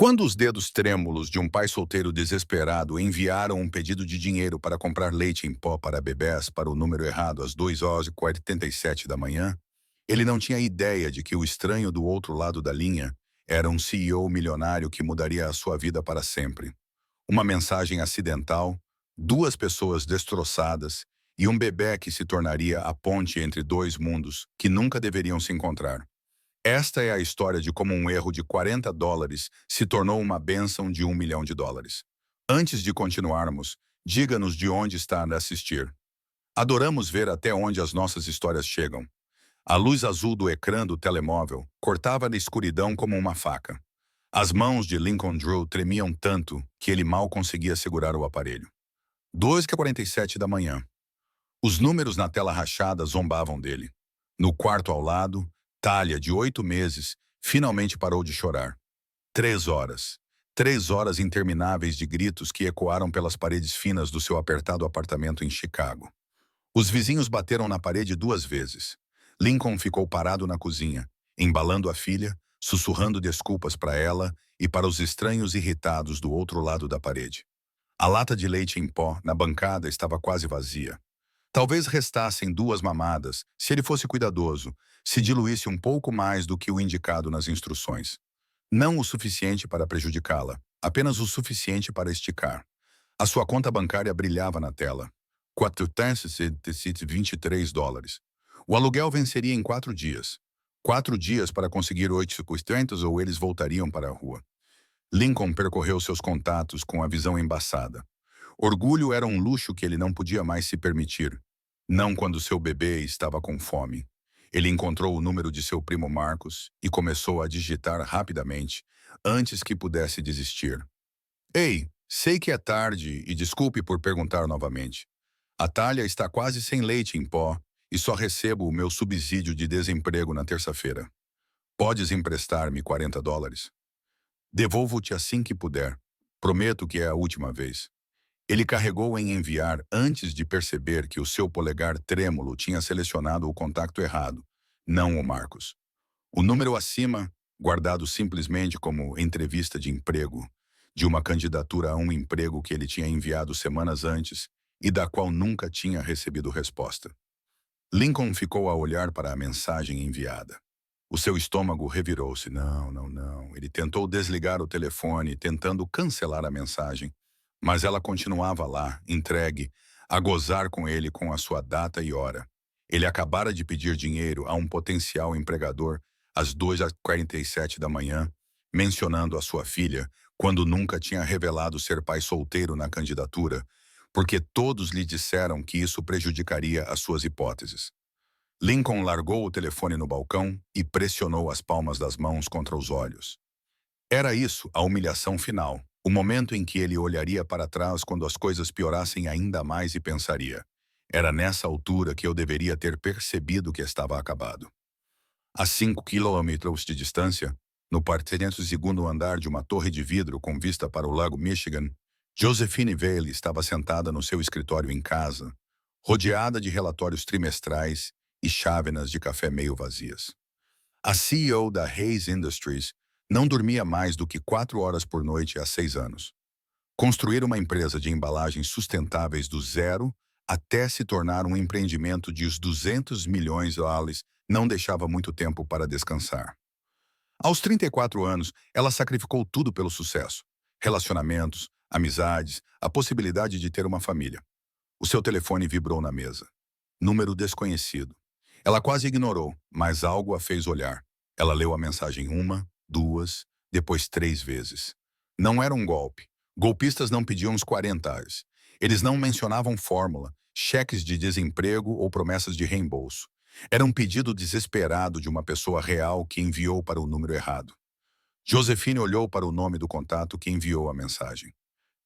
Quando os dedos trêmulos de um pai solteiro desesperado enviaram um pedido de dinheiro para comprar leite em pó para bebés para o número errado às 2h47 da manhã, ele não tinha ideia de que o estranho do outro lado da linha era um CEO milionário que mudaria a sua vida para sempre. Uma mensagem acidental, duas pessoas destroçadas e um bebê que se tornaria a ponte entre dois mundos que nunca deveriam se encontrar. Esta é a história de como um erro de US$ 40 se tornou uma bênção de US$ 1 milhão. Antes de continuarmos, diga-nos de onde está a assistir. Adoramos ver até onde as nossas histórias chegam. A luz azul do ecrã do telemóvel cortava na escuridão como uma faca. As mãos de Lincoln Drew tremiam tanto que ele mal conseguia segurar o aparelho. 2h47 da manhã. Os números na tela rachada zombavam dele. No quarto ao lado, Talia, de 8 meses, finalmente parou de chorar. 3 horas. 3 horas intermináveis de gritos que ecoaram pelas paredes finas do seu apertado apartamento em Chicago. Os vizinhos bateram na parede 2 vezes. Lincoln ficou parado na cozinha, embalando a filha, sussurrando desculpas para ela e para os estranhos irritados do outro lado da parede. A lata de leite em pó na bancada estava quase vazia. Talvez restassem 2 mamadas, se ele fosse cuidadoso, se diluísse um pouco mais do que o indicado nas instruções. Não o suficiente para prejudicá-la, apenas o suficiente para esticar. A sua conta bancária brilhava na tela. US$ 423. O aluguel venceria em 4 dias. 4 dias para conseguir 800 ou eles voltariam para a rua. Lincoln percorreu seus contatos com a visão embaçada. Orgulho era um luxo que ele não podia mais se permitir. Não quando seu bebê estava com fome. Ele encontrou o número de seu primo Marcos e começou a digitar rapidamente, antes que pudesse desistir. Ei, sei que é tarde e desculpe por perguntar novamente. A Thalia está quase sem leite em pó e só recebo o meu subsídio de desemprego na terça-feira. Podes emprestar-me US$ 40? Devolvo-te assim que puder. Prometo que é a última vez. Ele carregou em enviar antes de perceber que o seu polegar trêmulo tinha selecionado o contacto errado, não o Marcos. O número acima, guardado simplesmente como entrevista de emprego, de uma candidatura a um emprego que ele tinha enviado semanas antes e da qual nunca tinha recebido resposta. Lincoln ficou a olhar para a mensagem enviada. O seu estômago revirou-se. Não, não, não. Ele tentou desligar o telefone, tentando cancelar a mensagem, mas ela continuava lá, entregue, a gozar com ele com a sua data e hora. Ele acabara de pedir dinheiro a um potencial empregador às 2h47 da manhã, mencionando a sua filha, quando nunca tinha revelado ser pai solteiro na candidatura, porque todos lhe disseram que isso prejudicaria as suas hipóteses. Lincoln largou o telefone no balcão e pressionou as palmas das mãos contra os olhos. Era isso a humilhação final, o momento em que ele olharia para trás quando as coisas piorassem ainda mais e pensaria: era nessa altura que eu deveria ter percebido que estava acabado. A 5 km de distância, no 402º andar de uma torre de vidro com vista para o lago Michigan, Josephine Vale estava sentada no seu escritório em casa, rodeada de relatórios trimestrais e chávenas de café meio vazias. A CEO da Hayes Industries não dormia mais do que 4 horas por noite há 6 anos. Construir uma empresa de embalagens sustentáveis do zero até se tornar um empreendimento de US$ 200 milhões não deixava muito tempo para descansar. Aos 34 anos, ela sacrificou tudo pelo sucesso: relacionamentos, amizades, a possibilidade de ter uma família. O seu telefone vibrou na mesa. Número desconhecido. Ela quase ignorou, mas algo a fez olhar. Ela leu a mensagem 1, 2, depois 3 vezes. Não era um golpe. Golpistas não pediam os US$ 40. Eles não mencionavam fórmula, cheques de desemprego ou promessas de reembolso. Era um pedido desesperado de uma pessoa real que enviou para o número errado. Josephine olhou para o nome do contato que enviou a mensagem.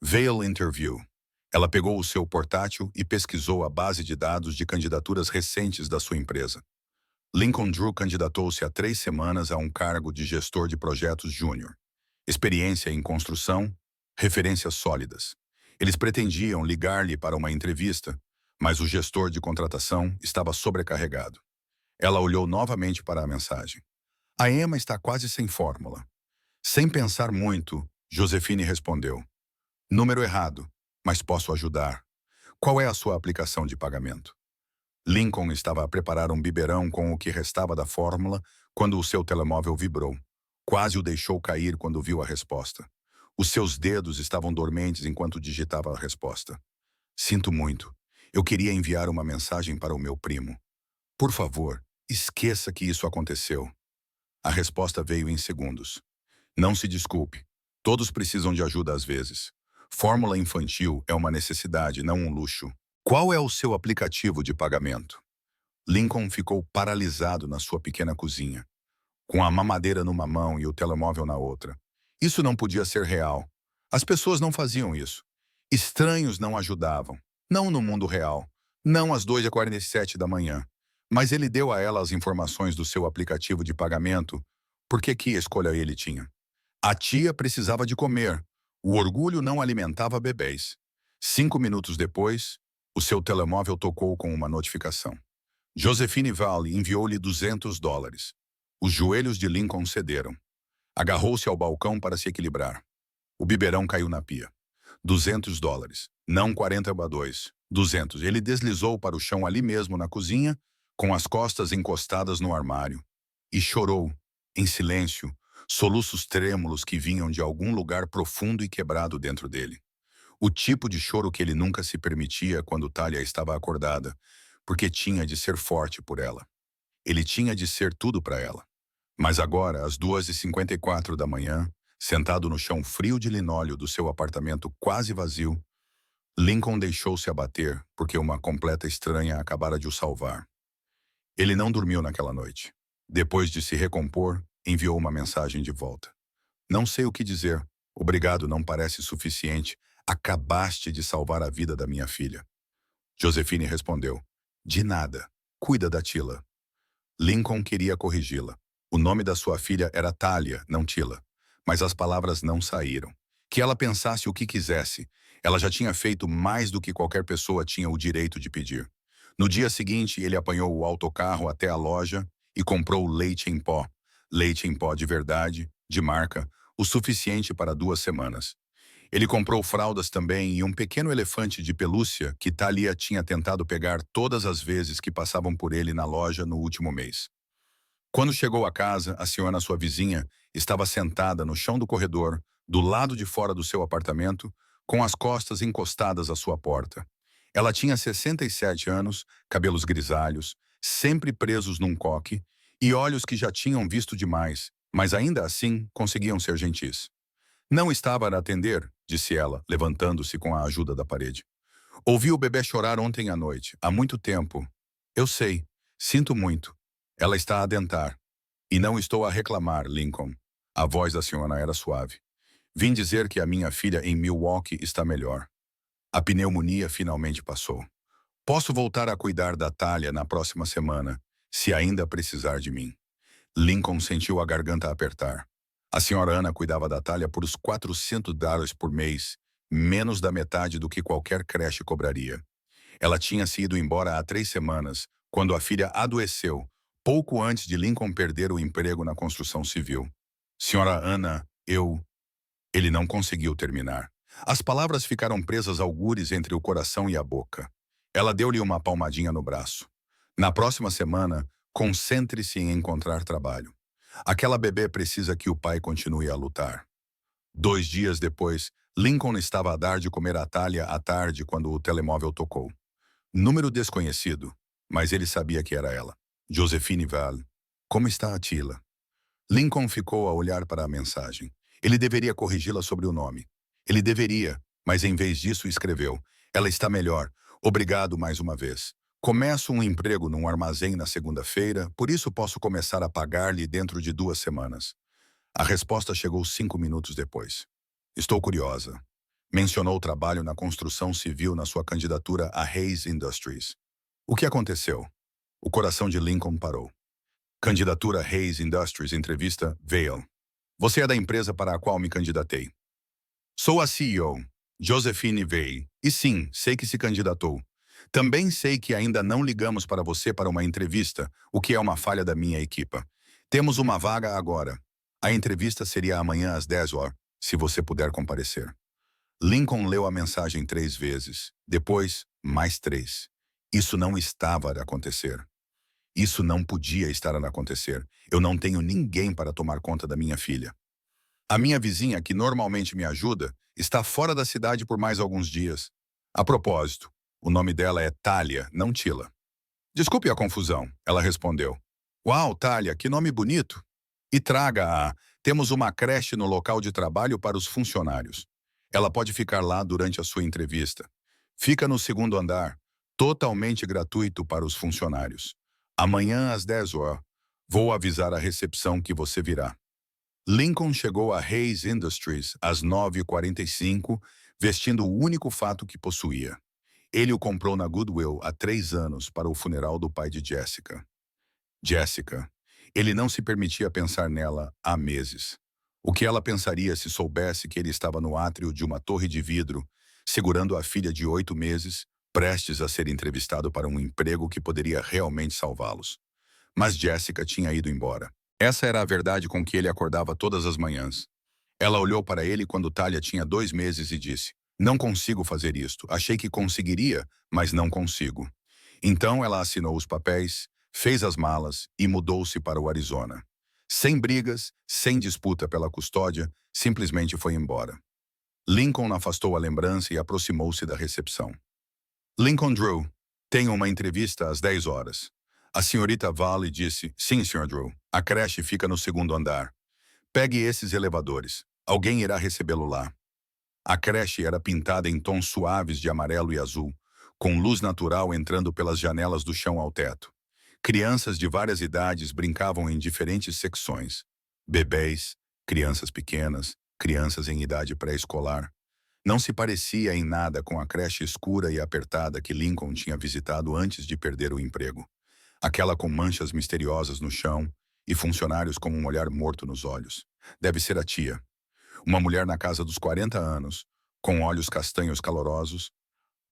Vale Interview. Ela pegou o seu portátil e pesquisou a base de dados de candidaturas recentes da sua empresa. Lincoln Drew candidatou-se há 3 semanas a um cargo de gestor de projetos júnior. Experiência em construção, referências sólidas. Eles pretendiam ligar-lhe para uma entrevista, mas o gestor de contratação estava sobrecarregado. Ela olhou novamente para a mensagem. A Emma está quase sem fórmula. Sem pensar muito, Josefine respondeu. Número errado, mas posso ajudar. Qual é a sua aplicação de pagamento? Lincoln estava a preparar um biberão com o que restava da fórmula quando o seu telemóvel vibrou. Quase o deixou cair quando viu a resposta. Os seus dedos estavam dormentes enquanto digitava a resposta. Sinto muito. Eu queria enviar uma mensagem para o meu primo. Por favor, esqueça que isso aconteceu. A resposta veio em segundos. Não se desculpe. Todos precisam de ajuda às vezes. Fórmula infantil é uma necessidade, não um luxo. Qual é o seu aplicativo de pagamento? Lincoln ficou paralisado na sua pequena cozinha, com a mamadeira numa mão e o telemóvel na outra. Isso não podia ser real. As pessoas não faziam isso. Estranhos não ajudavam. Não no mundo real. Não às 2h47 da manhã. Mas ele deu a ela as informações do seu aplicativo de pagamento, porque que escolha ele tinha. A tia precisava de comer. O orgulho não alimentava bebês. 5 minutos depois, o seu telemóvel tocou com uma notificação. Josefine Vale enviou-lhe $200. Os joelhos de Lincoln cederam. Agarrou-se ao balcão para se equilibrar. O biberão caiu na pia. $200. Não 40,2. 200. Ele deslizou para o chão ali mesmo na cozinha, com as costas encostadas no armário. E chorou, em silêncio, soluços trêmulos que vinham de algum lugar profundo e quebrado dentro dele. O tipo de choro que ele nunca se permitia quando Talia estava acordada, porque tinha de ser forte por ela. Ele tinha de ser tudo para ela. Mas agora, às 2h54 da manhã, sentado no chão frio de linóleo do seu apartamento quase vazio, Lincoln deixou-se abater porque uma completa estranha acabara de o salvar. Ele não dormiu naquela noite. Depois de se recompor, enviou uma mensagem de volta. Não sei o que dizer. Obrigado não parece suficiente. Acabaste de salvar a vida da minha filha. Josefine respondeu. De nada. Cuida da Tila. Lincoln queria corrigi-la. O nome da sua filha era Talia, não Tila. Mas as palavras não saíram. Que ela pensasse o que quisesse. Ela já tinha feito mais do que qualquer pessoa tinha o direito de pedir. No dia seguinte, ele apanhou o autocarro até a loja e comprou leite em pó. Leite em pó de verdade, de marca, o suficiente para 2 semanas. Ele comprou fraldas também e um pequeno elefante de pelúcia que Talia tinha tentado pegar todas as vezes que passavam por ele na loja no último mês. Quando chegou a casa, a senhora, sua vizinha, estava sentada no chão do corredor, do lado de fora do seu apartamento, com as costas encostadas à sua porta. Ela tinha 67 anos, cabelos grisalhos, sempre presos num coque, e olhos que já tinham visto demais, mas ainda assim conseguiam ser gentis. Não estava a atender, disse ela, levantando-se com a ajuda da parede. Ouvi o bebê chorar ontem à noite, há muito tempo. Eu sei, sinto muito. Ela está a dentar. E não estou a reclamar, Lincoln. A voz da senhora era suave. Vim dizer que a minha filha em Milwaukee está melhor. A pneumonia finalmente passou. Posso voltar a cuidar da Talia na próxima semana, se ainda precisar de mim. Lincoln sentiu a garganta apertar. A senhora Ana cuidava da Talia por uns $400 por mês, menos da metade do que qualquer creche cobraria. Ela tinha se ido embora há 3 semanas, quando a filha adoeceu, pouco antes de Lincoln perder o emprego na construção civil. Senhora Ana, Ele não conseguiu terminar. As palavras ficaram presas algures entre o coração e a boca. Ela deu-lhe uma palmadinha no braço. Na próxima semana, concentre-se em encontrar trabalho. Aquela bebê precisa que o pai continue a lutar. 2 dias depois, Lincoln estava a dar de comer a Talia à tarde quando o telemóvel tocou. Número desconhecido, mas ele sabia que era ela. Josefine Vale. Como está a Tila? Lincoln ficou a olhar para a mensagem. Ele deveria corrigi-la sobre o nome. Ele deveria, mas em vez disso escreveu. Ela está melhor. Obrigado mais uma vez. Começo um emprego num armazém na segunda-feira, por isso posso começar a pagar-lhe dentro de 2 semanas. A resposta chegou 5 minutos depois. Estou curiosa. Mencionou o trabalho na construção civil na sua candidatura a Hayes Industries. O que aconteceu? O coração de Lincoln parou. Candidatura Hayes Industries, entrevista Vail. Você é da empresa para a qual me candidatei. Sou a CEO, Josefine Vail, e sim, sei que se candidatou. Também sei que ainda não ligamos para você para uma entrevista, o que é uma falha da minha equipa. Temos uma vaga agora. A entrevista seria amanhã às 10 horas, se você puder comparecer. Lincoln leu a mensagem 3 vezes. Depois, mais 3. Isso não estava a acontecer. Isso não podia estar a acontecer. Eu não tenho ninguém para tomar conta da minha filha. A minha vizinha, que normalmente me ajuda, está fora da cidade por mais alguns dias. A propósito, o nome dela é Thalia, não Tila. Desculpe a confusão, ela respondeu. Uau, Thalia, que nome bonito. E traga-a. Temos uma creche no local de trabalho para os funcionários. Ela pode ficar lá durante a sua entrevista. Fica no segundo andar, totalmente gratuito para os funcionários. Amanhã às 10 horas, vou avisar a recepção que você virá. Lincoln chegou a Hayes Industries às 9h45, vestindo o único fato que possuía. Ele o comprou na Goodwill há 3 anos para o funeral do pai de Jessica. Jessica. Ele não se permitia pensar nela há meses. O que ela pensaria se soubesse que ele estava no átrio de uma torre de vidro, segurando a filha de 8 meses, prestes a ser entrevistado para um emprego que poderia realmente salvá-los. Mas Jessica tinha ido embora. Essa era a verdade com que ele acordava todas as manhãs. Ela olhou para ele quando Thalia tinha 2 meses e disse, não consigo fazer isto. Achei que conseguiria, mas não consigo. Então ela assinou os papéis, fez as malas e mudou-se para o Arizona. Sem brigas, sem disputa pela custódia, simplesmente foi embora. Lincoln afastou a lembrança e aproximou-se da recepção. Lincoln Drew, tenho uma entrevista às 10 horas. A senhorita Valley disse, sim, Sr. Drew, a creche fica no segundo andar. Pegue esses elevadores. Alguém irá recebê-lo lá. A creche era pintada em tons suaves de amarelo e azul, com luz natural entrando pelas janelas do chão ao teto. Crianças de várias idades brincavam em diferentes secções. Bebês, crianças pequenas, crianças em idade pré-escolar. Não se parecia em nada com a creche escura e apertada que Lincoln tinha visitado antes de perder o emprego. Aquela com manchas misteriosas no chão e funcionários com um olhar morto nos olhos. Deve ser a tia. Uma mulher na casa dos 40 anos, com olhos castanhos calorosos,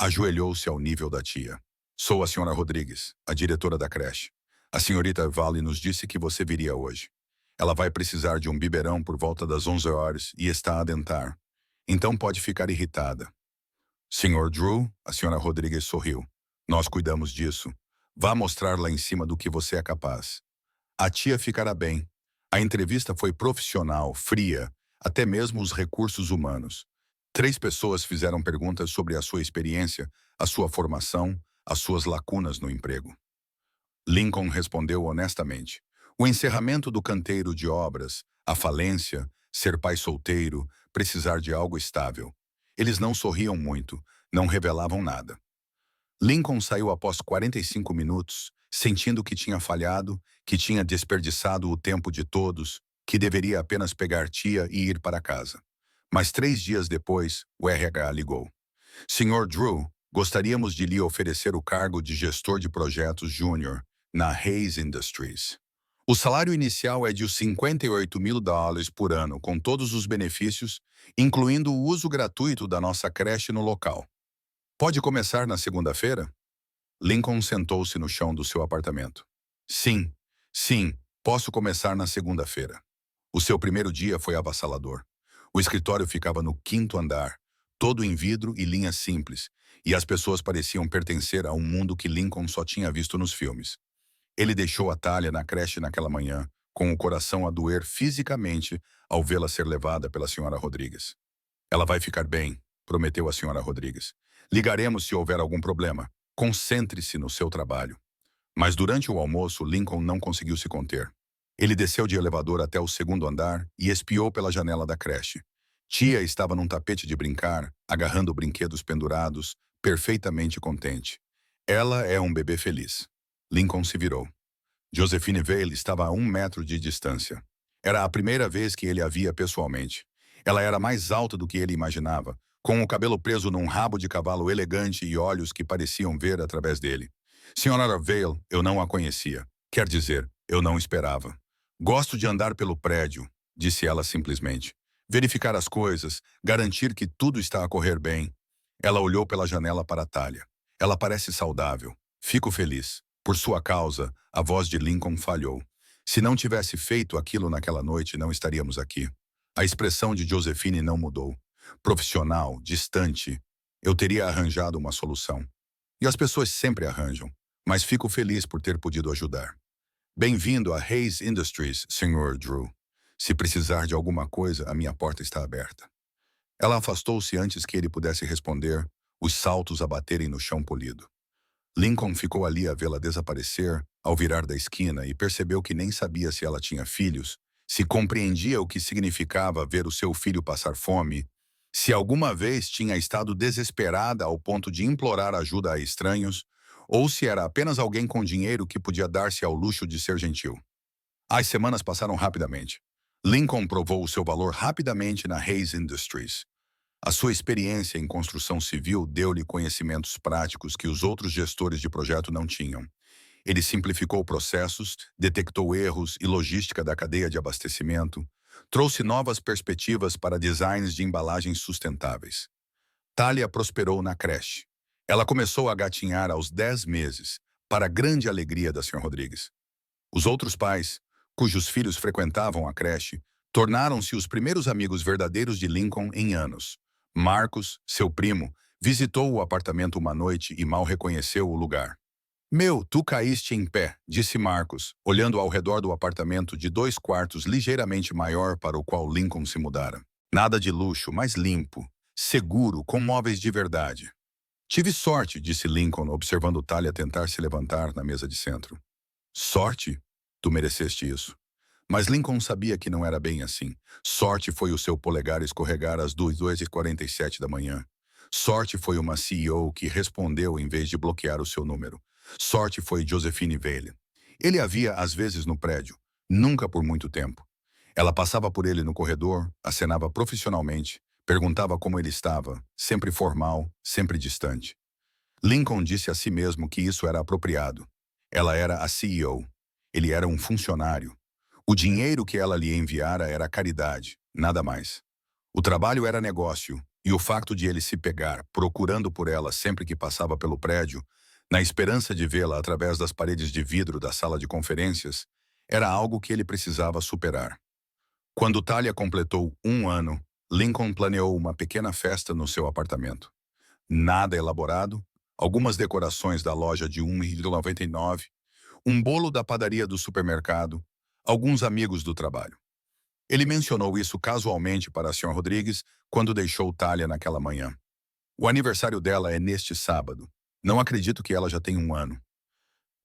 ajoelhou-se ao nível da tia. Sou a senhora Rodrigues, a diretora da creche. A senhorita Valley nos disse que você viria hoje. Ela vai precisar de um biberão por volta das 11 horas e está a dentar. Então pode ficar irritada. Senhor Drew, a senhora Rodrigues sorriu. Nós cuidamos disso. Vá mostrar lá em cima do que você é capaz. A tia ficará bem. A entrevista foi profissional, fria, até mesmo os recursos humanos. 3 pessoas fizeram perguntas sobre a sua experiência, a sua formação, as suas lacunas no emprego. Lincoln respondeu honestamente. O encerramento do canteiro de obras, a falência, ser pai solteiro, precisar de algo estável. Eles não sorriam muito, não revelavam nada. Lincoln saiu após 45 minutos, sentindo que tinha falhado, que tinha desperdiçado o tempo de todos, que deveria apenas pegar tia e ir para casa. Mas 3 dias depois, o RH ligou. Sr. Drew, gostaríamos de lhe oferecer o cargo de gestor de projetos júnior na Hayes Industries. O salário inicial é de $58.000 por ano, com todos os benefícios, incluindo o uso gratuito da nossa creche no local. Pode começar na segunda-feira? Lincoln sentou-se no chão do seu apartamento. Sim, posso começar na segunda-feira. O seu primeiro dia foi avassalador. O escritório ficava no 5º andar, todo em vidro e linhas simples, e as pessoas pareciam pertencer a um mundo que Lincoln só tinha visto nos filmes. Ele deixou a Thalia na creche naquela manhã, com o coração a doer fisicamente ao vê-la ser levada pela senhora Rodrigues. Ela vai ficar bem, prometeu a senhora Rodrigues. Ligaremos se houver algum problema. Concentre-se no seu trabalho. Mas durante o almoço, Lincoln não conseguiu se conter. Ele desceu de elevador até o 2º andar e espiou pela janela da creche. Tia estava num tapete de brincar, agarrando brinquedos pendurados, perfeitamente contente. Ela é um bebê feliz. Lincoln se virou. Josephine Vale estava a 1 metro de distância. Era a primeira vez que ele a via pessoalmente. Ela era mais alta do que ele imaginava, com o cabelo preso num rabo de cavalo elegante e olhos que pareciam ver através dele. Senhora Vale, eu não a conhecia. Quer dizer, eu não esperava. Gosto de andar pelo prédio, disse ela simplesmente. Verificar as coisas, garantir que tudo está a correr bem. Ela olhou pela janela para Thalia. Ela parece saudável. Fico feliz. Por sua causa, a voz de Lincoln falhou. Se não tivesse feito aquilo naquela noite, não estaríamos aqui. A expressão de Josephine não mudou. Profissional, distante, eu teria arranjado uma solução. E as pessoas sempre arranjam, mas fico feliz por ter podido ajudar. Bem-vindo a Hayes Industries, Sr. Drew. Se precisar de alguma coisa, a minha porta está aberta. Ela afastou-se antes que ele pudesse responder, os saltos a baterem no chão polido. Lincoln ficou ali a vê-la desaparecer, ao virar da esquina, e percebeu que nem sabia se ela tinha filhos, se compreendia o que significava ver o seu filho passar fome, se alguma vez tinha estado desesperada ao ponto de implorar ajuda a estranhos, ou se era apenas alguém com dinheiro que podia dar-se ao luxo de ser gentil. As semanas passaram rapidamente. Lincoln provou o seu valor rapidamente na Hayes Industries. A sua experiência em construção civil deu-lhe conhecimentos práticos que os outros gestores de projeto não tinham. Ele simplificou processos, detectou erros e logística da cadeia de abastecimento, trouxe novas perspectivas para designs de embalagens sustentáveis. Thalia prosperou na creche. Ela começou a gatinhar aos 10 meses, para a grande alegria da Sra. Rodrigues. Os outros pais, cujos filhos frequentavam a creche, tornaram-se os primeiros amigos verdadeiros de Lincoln em anos. Marcos, seu primo, visitou o apartamento uma noite e mal reconheceu o lugar. Meu, tu caíste em pé, disse Marcos, olhando ao redor do apartamento de 2 quartos ligeiramente maior para o qual Lincoln se mudara. Nada de luxo, mas limpo, seguro, com móveis de verdade. Tive sorte, disse Lincoln, observando Thalia tentar se levantar na mesa de centro. Sorte? Tu mereceste isso. Mas Lincoln sabia que não era bem assim. Sorte foi o seu polegar escorregar às 2h47 da manhã. Sorte foi uma CEO que respondeu em vez de bloquear o seu número. Sorte foi Josephine Vale. Ele a via às vezes no prédio, nunca por muito tempo. Ela passava por ele no corredor, acenava profissionalmente, perguntava como ele estava, sempre formal, sempre distante. Lincoln disse a si mesmo que isso era apropriado. Ela era a CEO. Ele era um funcionário. O dinheiro que ela lhe enviara era caridade, nada mais. O trabalho era negócio, e o facto de ele se pegar, procurando por ela sempre que passava pelo prédio, na esperança de vê-la através das paredes de vidro da sala de conferências, era algo que ele precisava superar. Quando Thalia completou 1 ano, Lincoln planeou uma pequena festa no seu apartamento. Nada elaborado, algumas decorações da loja de 1,99, um bolo da padaria do supermercado, alguns amigos do trabalho. Ele mencionou isso casualmente para a Sra. Rodrigues quando deixou Thalia naquela manhã. O aniversário dela é neste sábado. Não acredito que ela já tenha 1 ano.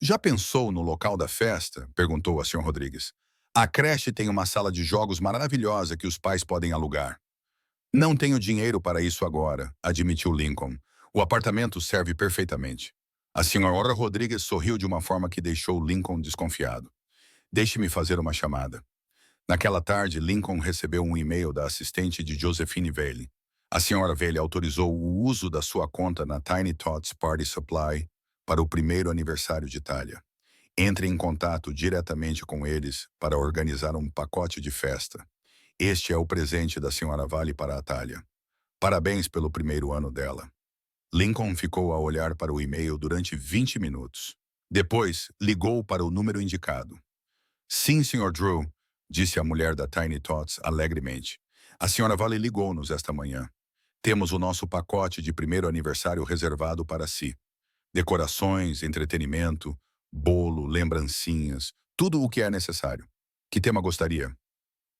Já pensou no local da festa? Perguntou a Sra. Rodrigues. A creche tem uma sala de jogos maravilhosa que os pais podem alugar. Não tenho dinheiro para isso agora, admitiu Lincoln. O apartamento serve perfeitamente. A Sra. Rodrigues sorriu de uma forma que deixou Lincoln desconfiado. Deixe-me fazer uma chamada. Naquela tarde, Lincoln recebeu um e-mail da assistente de Josephine Vale. A Sra. Vale autorizou o uso da sua conta na Tiny Tots Party Supply para o primeiro aniversário de Thalia. Entre em contato diretamente com eles para organizar um pacote de festa. Este é o presente da Sra. Vale para a Thalia. Parabéns pelo primeiro ano dela. Lincoln ficou a olhar para o e-mail durante 20 minutos. Depois, ligou para o número indicado. Sim, Sr. Drew, disse a mulher da Tiny Tots alegremente. A Sra. Vale ligou-nos esta manhã. Temos o nosso pacote de primeiro aniversário reservado para si. Decorações, entretenimento, bolo, lembrancinhas, tudo o que é necessário. Que tema gostaria?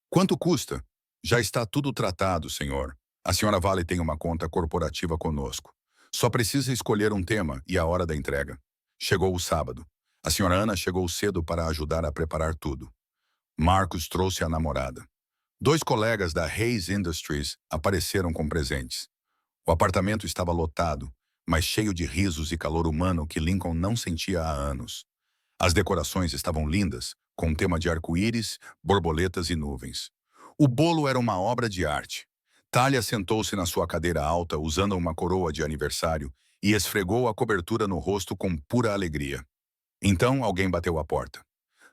Quanto custa? Já está tudo tratado, senhor. A Sra. Vale tem uma conta corporativa conosco. Só precisa escolher um tema e a hora da entrega. Chegou o sábado. A Sra. Ana chegou cedo para ajudar a preparar tudo. Marcos trouxe a namorada. 2 colegas da Hayes Industries apareceram com presentes. O apartamento estava lotado, mas cheio de risos e calor humano que Lincoln não sentia há anos. As decorações estavam lindas, com um tema de arco-íris, borboletas e nuvens. O bolo era uma obra de arte. Thalia sentou-se na sua cadeira alta usando uma coroa de aniversário e esfregou a cobertura no rosto com pura alegria. Então alguém bateu à porta.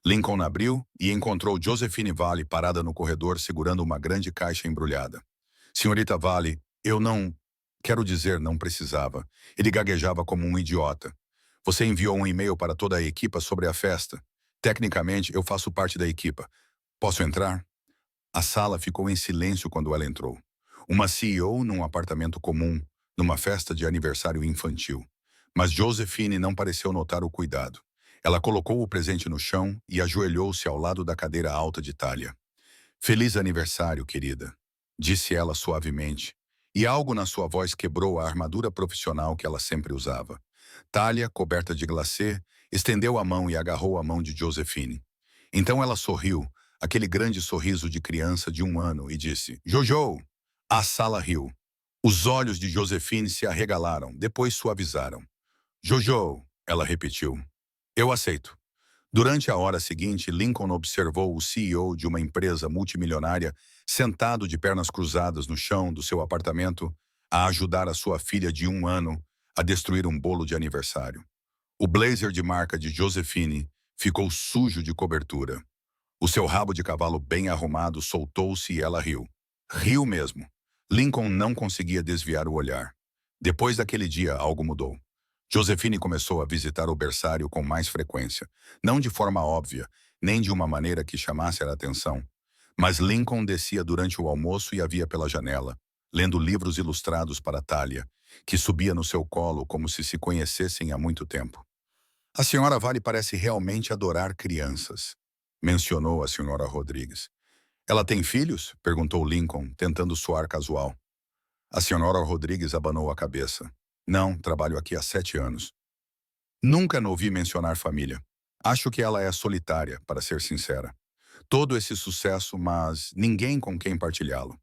Lincoln abriu e encontrou Josephine Vale parada no corredor segurando uma grande caixa embrulhada. Senhorita Vale, eu não... Quero dizer, não precisava. Ele gaguejava como um idiota. Você enviou um e-mail para toda a equipa sobre a festa. Tecnicamente, eu faço parte da equipa. Posso entrar? A sala ficou em silêncio quando ela entrou. Uma CEO num apartamento comum, numa festa de aniversário infantil. Mas Josephine não pareceu notar o cuidado. Ela colocou o presente no chão e ajoelhou-se ao lado da cadeira alta de Talia. Feliz aniversário, querida, disse ela suavemente, e algo na sua voz quebrou a armadura profissional que ela sempre usava. Talia, coberta de glacê, estendeu a mão e agarrou a mão de Josephine. Então ela sorriu, aquele grande sorriso de criança de 1 ano, e disse, Jojo! A sala riu. Os olhos de Josephine se arregalaram, depois suavizaram. Jojo, ela repetiu. Eu aceito. Durante a hora seguinte, Lincoln observou o CEO de uma empresa multimilionária sentado de pernas cruzadas no chão do seu apartamento a ajudar a sua filha de 1 ano a destruir um bolo de aniversário. O blazer de marca de Josephine ficou sujo de cobertura. O seu rabo de cavalo bem arrumado soltou-se e ela riu. Riu mesmo. Lincoln não conseguia desviar o olhar. Depois daquele dia, algo mudou. Josephine começou a visitar o berçário com mais frequência, não de forma óbvia, nem de uma maneira que chamasse a atenção. Mas Lincoln descia durante o almoço e a via pela janela, lendo livros ilustrados para Talia, que subia no seu colo como se conhecessem há muito tempo. A senhora Vale parece realmente adorar crianças, mencionou a senhora Rodrigues. Ela tem filhos? Perguntou Lincoln, tentando soar casual. A senhora Rodrigues abanou a cabeça. Não, trabalho aqui há 7 anos. Nunca a ouvi mencionar família. Acho que ela é solitária, para ser sincera. Todo esse sucesso, mas ninguém com quem partilhá-lo.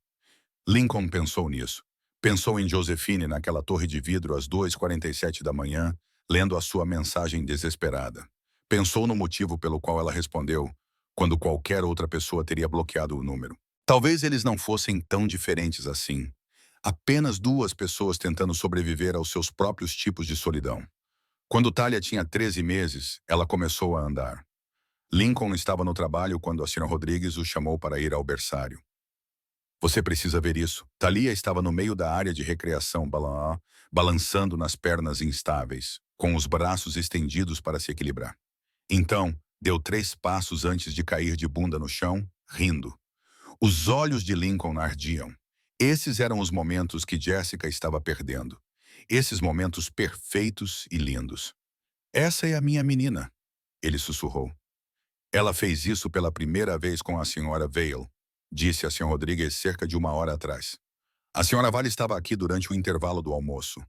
Lincoln pensou nisso. Pensou em Josephine naquela torre de vidro às 2h47 da manhã, lendo a sua mensagem desesperada. Pensou no motivo pelo qual ela respondeu, quando qualquer outra pessoa teria bloqueado o número. Talvez eles não fossem tão diferentes assim. Apenas duas pessoas tentando sobreviver aos seus próprios tipos de solidão. Quando Talia tinha 13 meses, ela começou a andar. Lincoln estava no trabalho quando a Sra. Rodrigues o chamou para ir ao berçário. Você precisa ver isso. Talia estava no meio da área de recreação, balançando nas pernas instáveis, com os braços estendidos para se equilibrar. Então, deu 3 passos antes de cair de bunda no chão, rindo. Os olhos de Lincoln ardiam. Esses eram os momentos que Jessica estava perdendo. Esses momentos perfeitos e lindos. Essa é a minha menina, ele sussurrou. Ela fez isso pela primeira vez com a senhora Vale, disse a senhora Rodrigues cerca de 1 hora atrás. A senhora Vale estava aqui durante o intervalo do almoço.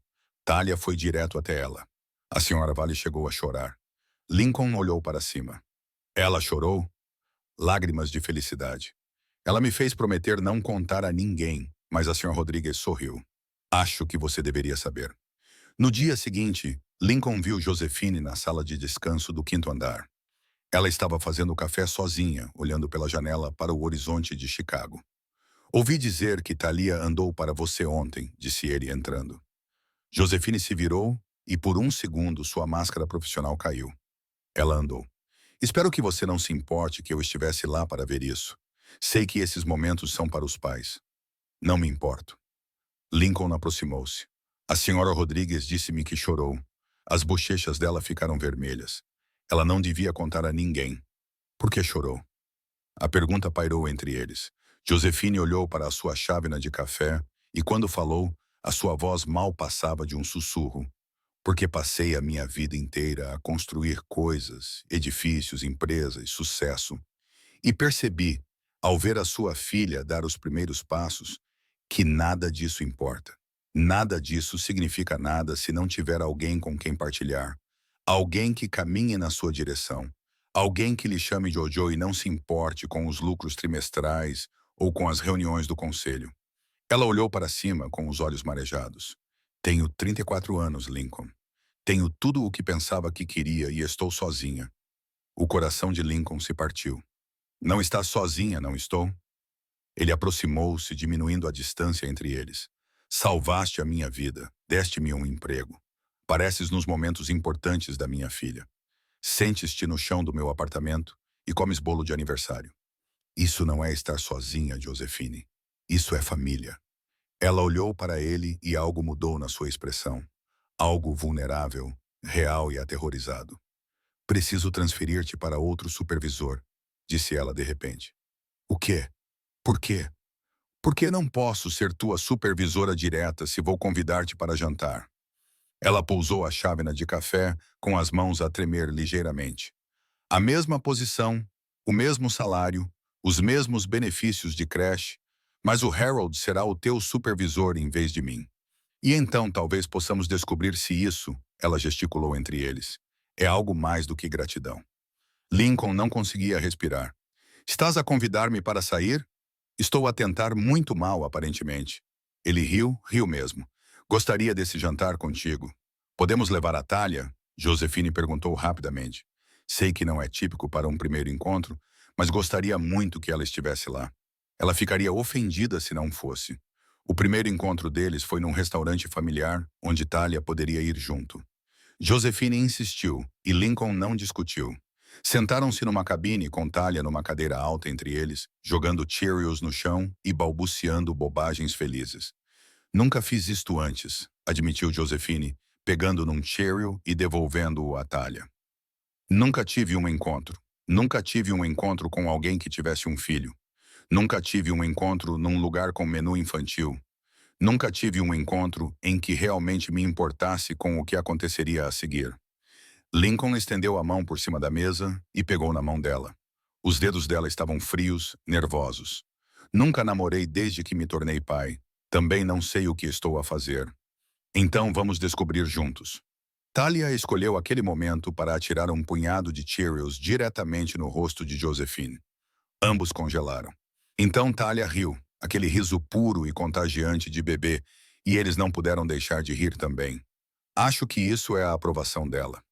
Talia foi direto até ela. A senhora Vale chegou a chorar. Lincoln olhou para cima. Ela chorou? Lágrimas de felicidade. Ela me fez prometer não contar a ninguém, mas a senhora Rodrigues sorriu. Acho que você deveria saber. No dia seguinte, Lincoln viu Josephine na sala de descanso do 5º andar. Ela estava fazendo café sozinha, olhando pela janela para o horizonte de Chicago. Ouvi dizer que Talia andou para você ontem, disse ele entrando. Josephine se virou e por 1 segundo sua máscara profissional caiu. Ela andou. Espero que você não se importe que eu estivesse lá para ver isso. Sei que esses momentos são para os pais. Não me importo. Lincoln aproximou-se. A senhora Rodrigues disse-me que chorou. As bochechas dela ficaram vermelhas. Ela não devia contar a ninguém. Por que chorou? A pergunta pairou entre eles. Josephine olhou para a sua chávena de café e, quando falou, a sua voz mal passava de um sussurro. Porque passei a minha vida inteira a construir coisas, edifícios, empresas, sucesso. E percebi, ao ver a sua filha dar os primeiros passos, que nada disso importa. Nada disso significa nada se não tiver alguém com quem partilhar. Alguém que caminhe na sua direção. Alguém que lhe chame Jojo e não se importe com os lucros trimestrais ou com as reuniões do conselho. Ela olhou para cima com os olhos marejados. Tenho 34 anos, Lincoln. Tenho tudo o que pensava que queria e estou sozinha. O coração de Lincoln se partiu. Não está sozinha, não estou? Ele aproximou-se, diminuindo a distância entre eles. Salvaste a minha vida, deste-me um emprego. Pareces nos momentos importantes da minha filha. Sentes-te no chão do meu apartamento e comes bolo de aniversário. Isso não é estar sozinha, Josephine. Isso é família. Ela olhou para ele e algo mudou na sua expressão. Algo vulnerável, real e aterrorizado. Preciso transferir-te para outro supervisor, disse ela de repente. O quê? Por quê? Por que não posso ser tua supervisora direta se vou convidar-te para jantar? Ela pousou a chávena de café com as mãos a tremer ligeiramente. A mesma posição, o mesmo salário, os mesmos benefícios de creche, mas o Harold será o teu supervisor em vez de mim. E então talvez possamos descobrir se isso, ela gesticulou entre eles, é algo mais do que gratidão. Lincoln não conseguia respirar. Estás a convidar-me para sair? Estou a tentar muito mal, aparentemente. Ele riu, riu mesmo. Gostaria desse jantar contigo. Podemos levar a Thalia? Josefine perguntou rapidamente. Sei que não é típico para um primeiro encontro, mas gostaria muito que ela estivesse lá. Ela ficaria ofendida se não fosse. O primeiro encontro deles foi num restaurante familiar, onde Thalia poderia ir junto. Josefine insistiu, e Lincoln não discutiu. Sentaram-se numa cabine com Thalia numa cadeira alta entre eles, jogando Cheerios no chão e balbuciando bobagens felizes. Nunca fiz isto antes, admitiu Josefine, pegando num Cheerio e devolvendo-o a Thalia. Nunca tive um encontro. Nunca tive um encontro com alguém que tivesse um filho. Nunca tive um encontro num lugar com menu infantil. Nunca tive um encontro em que realmente me importasse com o que aconteceria a seguir. Lincoln estendeu a mão por cima da mesa e pegou na mão dela. Os dedos dela estavam frios, nervosos. Nunca namorei desde que me tornei pai. Também não sei o que estou a fazer. Então vamos descobrir juntos. Thalia escolheu aquele momento para atirar um punhado de Cheerios diretamente no rosto de Josephine. Ambos congelaram. Então Thalia riu, aquele riso puro e contagiante de bebê, e eles não puderam deixar de rir também. Acho que isso é a aprovação dela.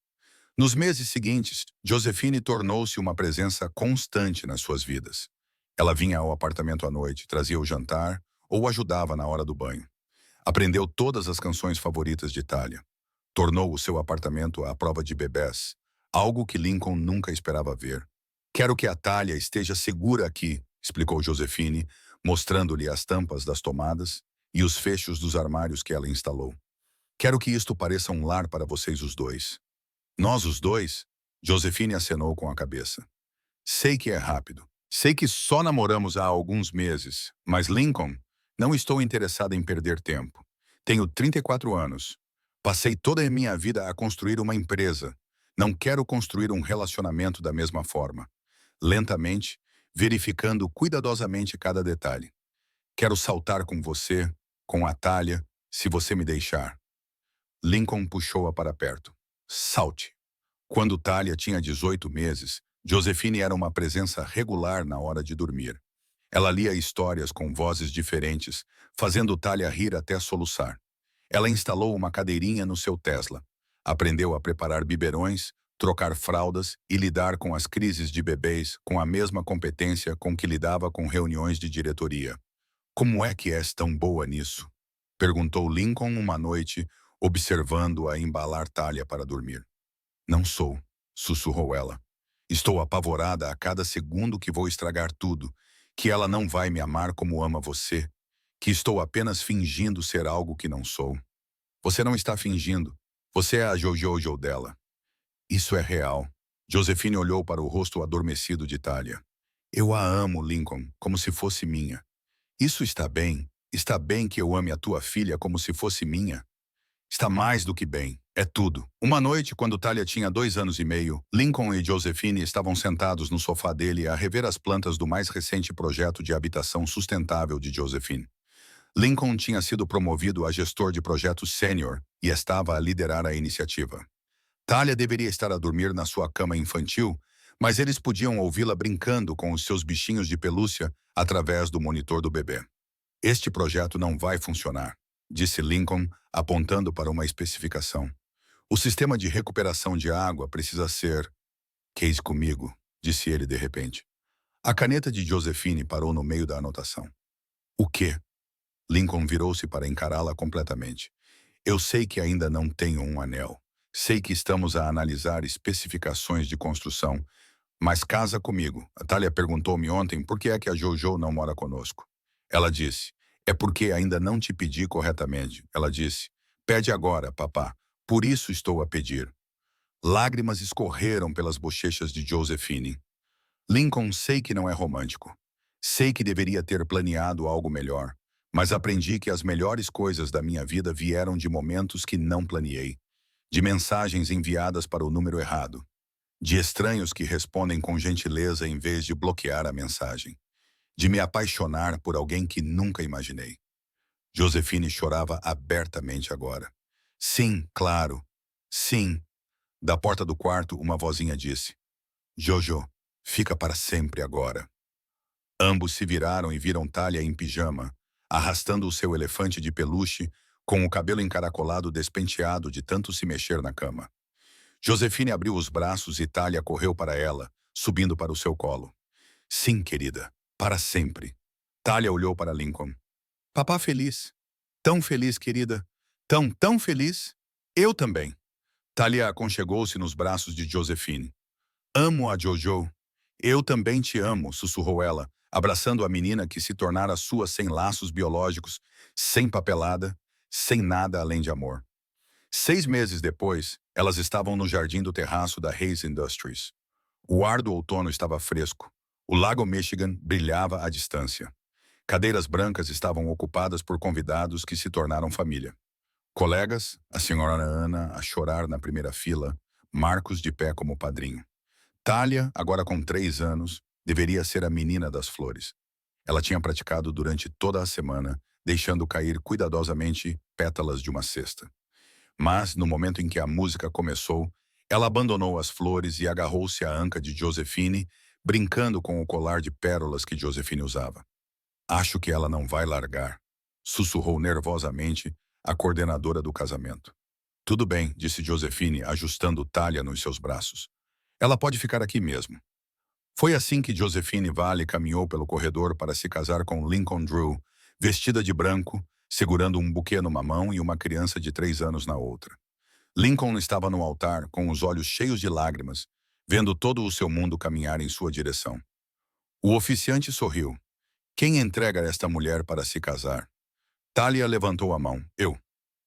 Nos meses seguintes, Josephine tornou-se uma presença constante nas suas vidas. Ela vinha ao apartamento à noite, trazia o jantar ou ajudava na hora do banho. Aprendeu todas as canções favoritas de Thalia. Tornou o seu apartamento à prova de bebés, algo que Lincoln nunca esperava ver. Quero que a Thalia esteja segura aqui, explicou Josephine, mostrando-lhe as tampas das tomadas e os fechos dos armários que ela instalou. Quero que isto pareça um lar para vocês os dois. Nós os dois? Josephine acenou com a cabeça. Sei que é rápido. Sei que só namoramos há alguns meses, mas Lincoln, não estou interessada em perder tempo. Tenho 34 anos. Passei toda a minha vida a construir uma empresa. Não quero construir um relacionamento da mesma forma. Lentamente, verificando cuidadosamente cada detalhe. Quero saltar com você, com a Thalia, se você me deixar. Lincoln puxou-a para perto. Salte. Quando Thalia tinha 18 meses, Josephine era uma presença regular na hora de dormir. Ela lia histórias com vozes diferentes, fazendo Thalia rir até soluçar. Ela instalou uma cadeirinha no seu Tesla. Aprendeu a preparar biberões, trocar fraldas e lidar com as crises de bebês com a mesma competência com que lidava com reuniões de diretoria. Como é que és tão boa nisso? Perguntou Lincoln uma noite, observando-a embalar Thalia para dormir. Não sou, sussurrou ela. Estou apavorada a cada segundo que vou estragar tudo, que ela não vai me amar como ama você, que estou apenas fingindo ser algo que não sou. Você não está fingindo. Você é a Jojojo dela. Isso é real. Josephine olhou para o rosto adormecido de Thalia. Eu a amo, Lincoln, como se fosse minha. Isso está bem. Está bem que eu ame a tua filha como se fosse minha. Está mais do que bem. É tudo. Uma noite, quando Thalia tinha 2 anos e meio, Lincoln e Josephine estavam sentados no sofá dele a rever as plantas do mais recente projeto de habitação sustentável de Josephine. Lincoln tinha sido promovido a gestor de projetos sênior e estava a liderar a iniciativa. Thalia deveria estar a dormir na sua cama infantil, mas eles podiam ouvi-la brincando com os seus bichinhos de pelúcia através do monitor do bebê. Este projeto não vai funcionar, disse Lincoln, apontando para uma especificação. O sistema de recuperação de água precisa ser... Case comigo, disse ele de repente. A caneta de Josephine parou no meio da anotação. O quê? Lincoln virou-se para encará-la completamente. Eu sei que ainda não tenho um anel. Sei que estamos a analisar especificações de construção, mas casa comigo. A Thalia perguntou-me ontem por que é que a Jojo não mora conosco. Ela disse, é porque ainda não te pedi corretamente. Ela disse, pede agora, papá. Por isso estou a pedir. Lágrimas escorreram pelas bochechas de Josephine. Lincoln, sei que não é romântico. Sei que deveria ter planeado algo melhor, mas aprendi que as melhores coisas da minha vida vieram de momentos que não planeei, de mensagens enviadas para o número errado, de estranhos que respondem com gentileza em vez de bloquear a mensagem, de me apaixonar por alguém que nunca imaginei. Josephine chorava abertamente agora. Sim, claro. Sim. Da porta do quarto, uma vozinha disse: Jojo, fica para sempre agora. Ambos se viraram e viram Talia em pijama, arrastando o seu elefante de peluche, com o cabelo encaracolado despenteado de tanto se mexer na cama. Josephine abriu os braços e Talia correu para ela, subindo para o seu colo. Sim, querida, para sempre. Talia olhou para Lincoln. Papá feliz. Tão feliz, querida. Tão feliz. Eu também. Talia aconchegou-se nos braços de Josephine. Amo a Jojo. Eu também te amo, sussurrou ela, abraçando a menina que se tornara sua sem laços biológicos, sem papelada, sem nada além de amor. 6 meses depois, elas estavam no jardim do terraço da Hayes Industries. O ar do outono estava fresco. O lago Michigan brilhava à distância. Cadeiras brancas estavam ocupadas por convidados que se tornaram família. Colegas, a senhora Ana a chorar na primeira fila, Marcos de pé como padrinho. Talia, agora com 3 anos, deveria ser a menina das flores. Ela tinha praticado durante toda a semana, deixando cair cuidadosamente pétalas de uma cesta. Mas, no momento em que a música começou, ela abandonou as flores e agarrou-se à anca de Josephine, brincando com o colar de pérolas que Josephine usava. Acho que ela não vai largar, sussurrou nervosamente a coordenadora do casamento. Tudo bem, disse Josephine, ajustando Talia nos seus braços. Ela pode ficar aqui mesmo. Foi assim que Josephine Vale caminhou pelo corredor para se casar com Lincoln Drew, vestida de branco, segurando um buquê numa mão e uma criança de 3 anos na outra. Lincoln estava no altar, com os olhos cheios de lágrimas, vendo todo o seu mundo caminhar em sua direção. O oficiante sorriu. Quem entrega esta mulher para se casar? Talia levantou a mão. Eu.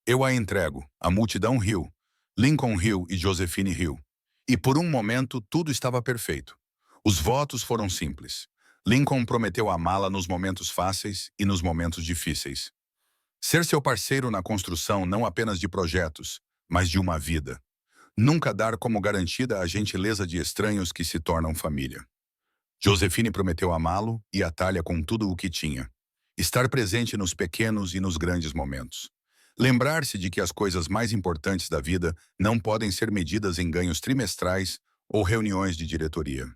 Eu a entrego. A multidão riu. Lincoln riu e Josephine riu. E por um momento tudo estava perfeito. Os votos foram simples. Lincoln prometeu amá-la nos momentos fáceis e nos momentos difíceis. Ser seu parceiro na construção não apenas de projetos, mas de uma vida. Nunca dar como garantida a gentileza de estranhos que se tornam família. Josephine prometeu amá-lo e a Talia com tudo o que tinha. Estar presente nos pequenos e nos grandes momentos. Lembrar-se de que as coisas mais importantes da vida não podem ser medidas em ganhos trimestrais ou reuniões de diretoria.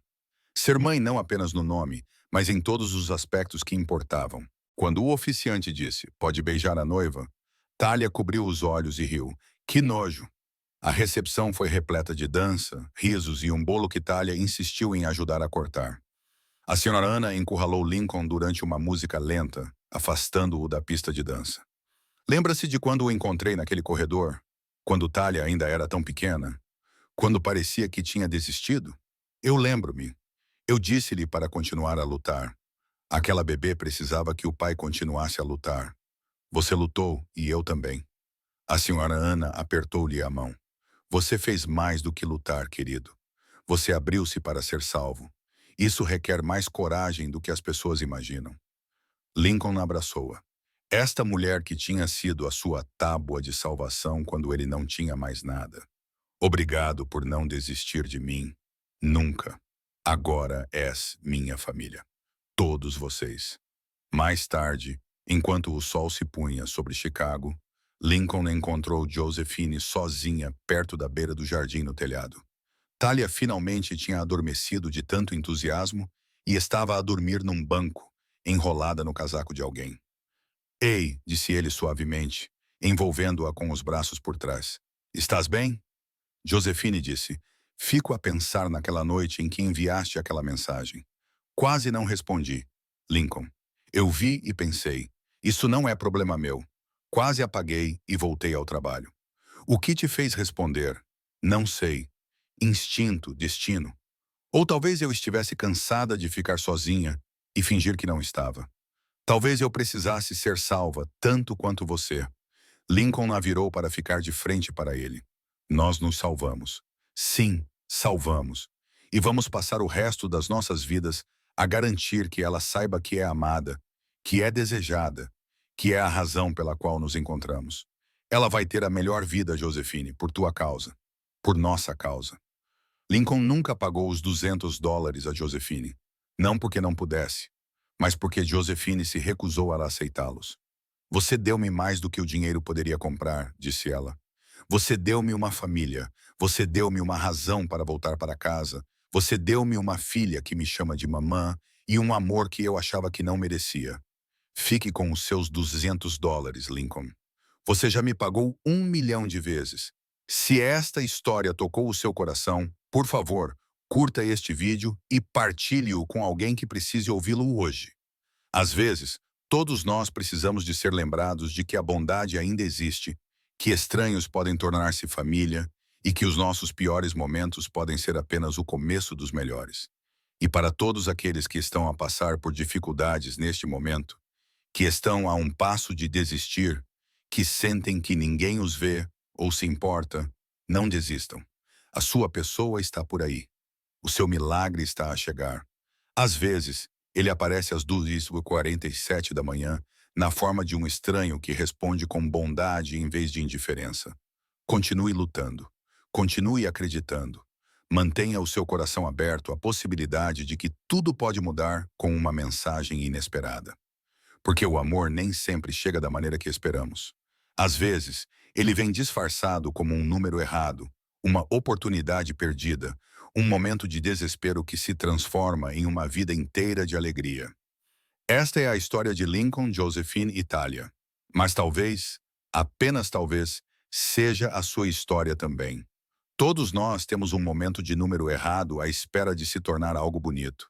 Ser mãe não apenas no nome, mas em todos os aspectos que importavam. Quando o oficiante disse, pode beijar a noiva, Talia cobriu os olhos e riu. Que nojo! A recepção foi repleta de dança, risos e um bolo que Talia insistiu em ajudar a cortar. A senhora Ana encurralou Lincoln durante uma música lenta, afastando-o da pista de dança. Lembra-se de quando o encontrei naquele corredor? Quando Talia ainda era tão pequena? Quando parecia que tinha desistido? Eu lembro-me. Eu disse-lhe para continuar a lutar. Aquela bebê precisava que o pai continuasse a lutar. Você lutou e eu também. A senhora Ana apertou-lhe a mão. Você fez mais do que lutar, querido. Você abriu-se para ser salvo. Isso requer mais coragem do que as pessoas imaginam. Lincoln abraçou-a. Esta mulher que tinha sido a sua tábua de salvação quando ele não tinha mais nada. Obrigado por não desistir de mim. Nunca. Agora és minha família. Todos vocês. Mais tarde, enquanto o sol se punha sobre Chicago, Lincoln encontrou Josephine sozinha perto da beira do jardim no telhado. Talia finalmente tinha adormecido de tanto entusiasmo e estava a dormir num banco, enrolada no casaco de alguém. Ei, disse ele suavemente, envolvendo-a com os braços por trás. Estás bem? Josephine disse, fico a pensar naquela noite em que enviaste aquela mensagem. Quase não respondi. Lincoln. Eu vi e pensei, isso não é problema meu. Quase apaguei e voltei ao trabalho. O que te fez responder? Não sei. Instinto, destino. Ou talvez eu estivesse cansada de ficar sozinha e fingir que não estava. Talvez eu precisasse ser salva tanto quanto você. Lincoln a virou para ficar de frente para ele. Nós nos salvamos. Sim, salvamos. E vamos passar o resto das nossas vidas a garantir que ela saiba que é amada, que é desejada, que é a razão pela qual nos encontramos. Ela vai ter a melhor vida, Josefine, por tua causa, por nossa causa. Lincoln nunca pagou os US$ 200 a Josefine. Não porque não pudesse, mas porque Josefine se recusou a aceitá-los. Você deu-me mais do que o dinheiro poderia comprar, disse ela. Você deu-me uma família. Você deu-me uma razão para voltar para casa. Você deu-me uma filha que me chama de mamã e um amor que eu achava que não merecia. Fique com os seus US$ 200, Lincoln. Você já me pagou 1 milhão de vezes. Se esta história tocou o seu coração, por favor, curta este vídeo e partilhe-o com alguém que precise ouvi-lo hoje. Às vezes, todos nós precisamos de ser lembrados de que a bondade ainda existe, que estranhos podem tornar-se família e que os nossos piores momentos podem ser apenas o começo dos melhores. E para todos aqueles que estão a passar por dificuldades neste momento, que estão a um passo de desistir, que sentem que ninguém os vê ou se importa, não desistam. A sua pessoa está por aí. O seu milagre está a chegar. Às vezes, ele aparece às 2h47 da manhã, na forma de um estranho que responde com bondade em vez de indiferença. Continue lutando. Continue acreditando. Mantenha o seu coração aberto à possibilidade de que tudo pode mudar com uma mensagem inesperada. Porque o amor nem sempre chega da maneira que esperamos. Às vezes, ele vem disfarçado como um número errado, uma oportunidade perdida, um momento de desespero que se transforma em uma vida inteira de alegria. Esta é a história de Lincoln Josephine Italia. Mas talvez, apenas talvez, seja a sua história também. Todos nós temos um momento de número errado à espera de se tornar algo bonito.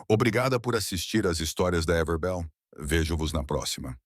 Obrigada por assistir às histórias da Everbell. Vejo-vos na próxima.